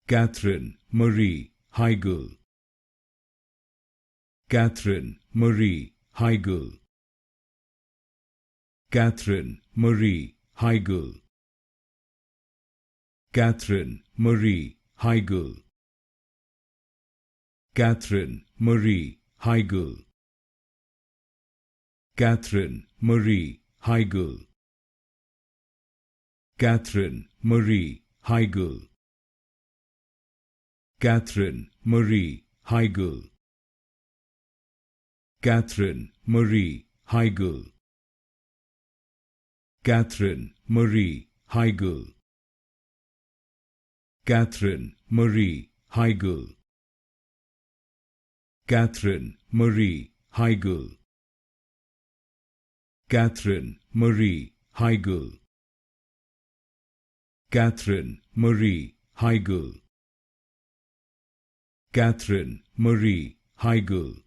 Katherine Marie Heigl. Katherine Marie Heigl. Katherine Marie Heigl. Katherine Marie Heigl. Katherine Marie Heigl. Katherine Marie Heigl. Katherine Marie Heigl. Katherine Marie Heigl. Katherine Marie Heigl. Katherine Marie Heigl. Katherine Marie Heigl. Katherine Marie Heigl. Katherine Marie Heigl. Katherine Marie Heigl. Katherine Marie Heigl.